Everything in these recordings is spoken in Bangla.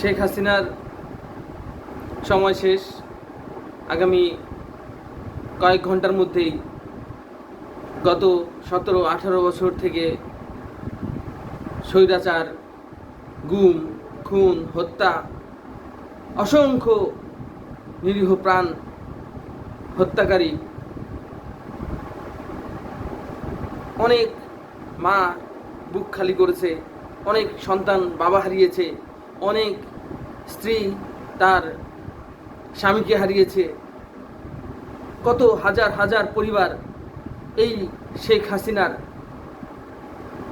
শেখ হাসিনার সময় শেষ। আগামী কয়েক ঘন্টার মধ্যেই গত 17-18 বছর থেকে স্বৈরাচার, গুম, খুন, হত্যা, অসংখ্য নিরীহ প্রাণ হত্যাকারী, অনেক মা বুক খালি করেছে, অনেক সন্তান বাবা হারিয়েছে, অনেক স্ত্রী তার স্বামীকে হারিয়েছে, কত হাজার হাজার পরিবার এই শেখ হাসিনার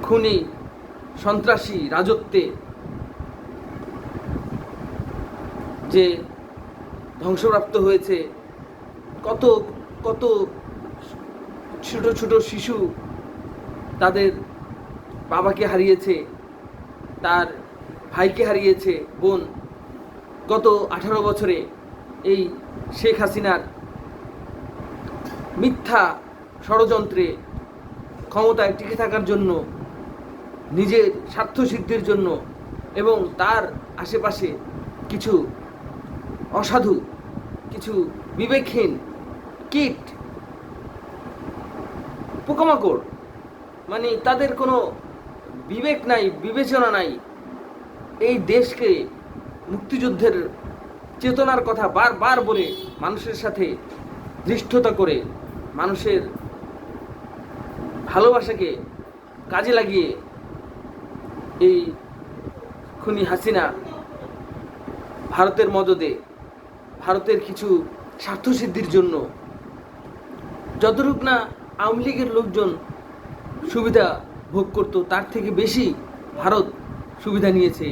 খুনি সন্ত্রাসী রাজত্বে যে ধ্বংসপ্রাপ্ত হয়েছে। কত কত ছোট ছোট শিশু তাদের বাবাকে হারিয়েছে, তার ভাইকে হারিয়েছে, বোন। গত 18 বছরে এই শেখ হাসিনার মিথ্যা ষড়যন্ত্রে ক্ষমতায় টিকে থাকার জন্য, নিজের স্বার্থসিদ্ধির জন্য এবং তার আশেপাশে কিছু অসাধু, কিছু বিবেকহীন কীট, পোকামাকড়, মানে তাদের কোনো বিবেক নাই, বিবেচনা নাই। এই দেশকে মুক্তিযুদ্ধের চেতনার কথা বারবার বলে মানুষের সাথে ধৃষ্টতা করে, মানুষের ভালোবাসাকে কাজে লাগিয়ে এই খুনি হাসিনা ভারতের মদদে, ভারতের কিছু স্বার্থসিদ্ধির জন্য, যতটুক না আওয়ামী লীগের লোকজন সুবিধা ভোগ করত, তার থেকে বেশি ভারত সুবিধা নিয়েছে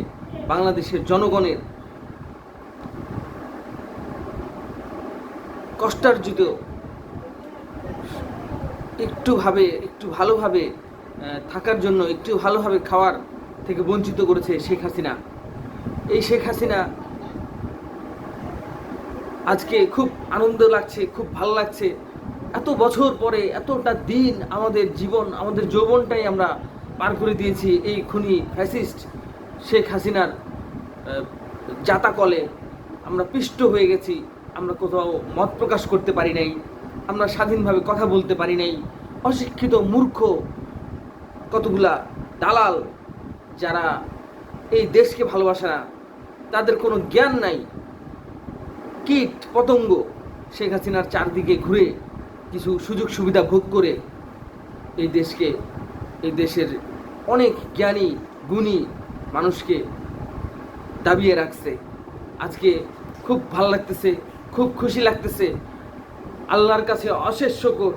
বাংলাদেশের জনগণের কষ্টার্জিত একটু ভালোভাবে থাকার জন্য, একটু ভালোভাবে খাওয়ার থেকে বঞ্চিত করেছে শেখ হাসিনা। এই শেখ হাসিনা আজকে খুব আনন্দ লাগছে, খুব ভালো লাগছে। এত বছর পরে, এতটা দিন আমাদের জীবন, আমাদের যৌবনটাই আমরা পার করে দিয়েছি এই খুনি ফ্যাসিস্ট শেখ হাসিনার জাতাকলে। আমরা পিষ্ট হয়ে গেছি, আমরা কোথাও মত প্রকাশ করতে পারি নাই, আমরা স্বাধীনভাবে কথা বলতে পারি নাই। অশিক্ষিত মূর্খ কতগুলা দালাল, যারা এই দেশকে ভালোবাসে না, তাদের কোনো জ্ঞান নাই, কীট পতঙ্গ শেখ হাসিনার চারদিকে ঘুরে কিছু সুযোগ সুবিধা ভোগ করে এই দেশকে, এই দেশের অনেক জ্ঞানী গুণী মানুষকে দাবিয়ে রাখছে। আজকে খুব ভালো লাগতেছে, খুব খুশি লাগতেছে। আল্লাহর কাছে অশেষ শুকর,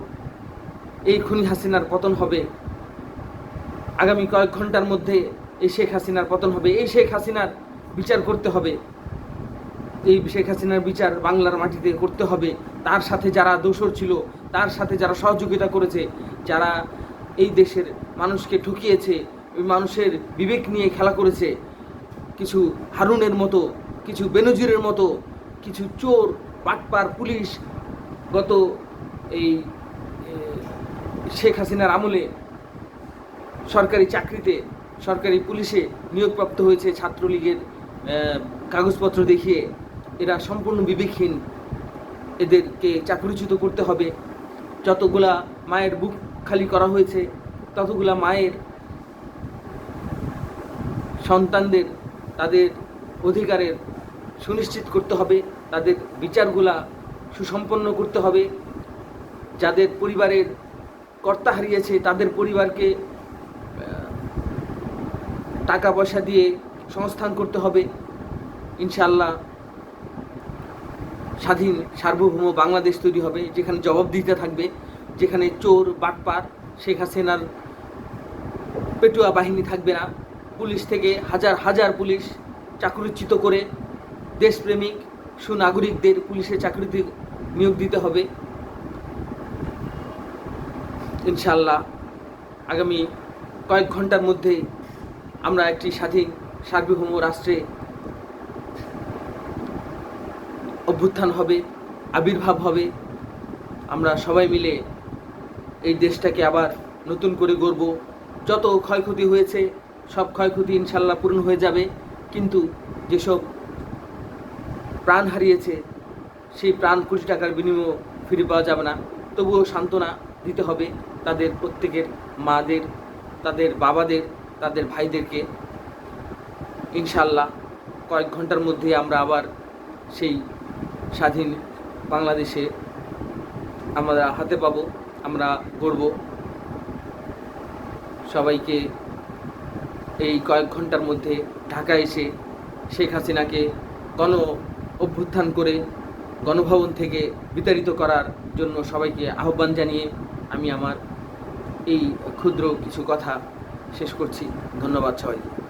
এই খুনি হাসিনার পতন হবে। আগামী কয়েক ঘন্টার মধ্যে এই শেখ হাসিনার পতন হবে। এই শেখ হাসিনার বিচার করতে হবে। এই শেখ হাসিনার বিচার বাংলার মাটিতে করতে হবে। তার সাথে যারা দোষর ছিল, তার সাথে যারা সহযোগিতা করেছে, যারা এই দেশের মানুষকে ঠকিয়েছে, ওই মানুষের বিবেক নিয়ে খেলা করেছে, কিছু হারুনের মতো, কিছু বেনজিরের মতো, কিছু চোর বাটপার পুলিশ গত এই শেখ হাসিনার আমলে সরকারি চাকরিতে, সরকারি পুলিশে নিয়োগপ্রাপ্ত হয়েছে ছাত্রলীগের কাগজপত্র দেখিয়ে। এরা সম্পূর্ণ বিবেকহীন, এদেরকে চাকরিচ্যুত করতে হবে। যতগুলা মায়ের বুক খালি করা হয়েছে, ততগুলা মায়ের সন্তানদের তাদের অধিকারের সুনিশ্চিত করতে হবে, তাদের বিচারগুলা সুসম্পন্ন করতে হবে। যাদের পরিবারের কর্তা হারিয়েছে, তাদের পরিবারকে টাকা পয়সা দিয়ে সংস্থান করতে হবে। ইনশাআল্লাহ স্বাধীন সার্বভৌম বাংলাদেশ তৈরি হবে, যেখানে জবাবদিহিতা থাকবে, যেখানে চোর বাটপার শেখ হাসিনার পেটুয়া বাহিনী থাকবে না। পুলিশ থেকে হাজার হাজার পুলিশ চাকরিচ্যুত করে দেশপ্রেমিক সুনাগরিকদের পুলিশে চাকরিতে নিয়োগ দিতে হবে। ইনশাআল্লাহ আগামী কয়েক ঘন্টার মধ্যে আমরা একটি স্বাধীন সার্বভৌম রাষ্ট্রে অভ্যুত্থান হবে, আবির্ভাব হবে। আমরা সবাই মিলে এই দেশটাকে আবার নতুন করে গড়ব। যত ক্ষয়ক্ষতি হয়েছে সব ক্ষয়ক্ষতি ইনশাল্লাহ পূরণ হয়ে যাবে। কিন্তু যেসব প্রাণ হারিয়েছে সেই প্রাণ কোটি টাকার বিনিময়ে ফিরে পাওয়া যাবে না, তবুও সান্ত্বনা দিতে হবে তাদের প্রত্যেকের মাদের, তাদের বাবাদের, তাদের ভাইদেরকে। ইনশাল্লাহ কয়েক ঘন্টার মধ্যে আমরা আবার সেই স্বাধীন বাংলাদেশে আমরা হাতে পাবো, আমরা গড়ব। সবাইকে এই কয়েক ঘন্টার মধ্যে ঢাকায় এসে শেখ হাসিনাকে গণ অভ্যুত্থান করে গণভবন থেকে বিতাড়িত করার জন্য সবাইকে আহ্বান জানিয়ে আমি আমার এই ক্ষুদ্র কিছু কথা শেষ করছি। ধন্যবাদ সবাইকে।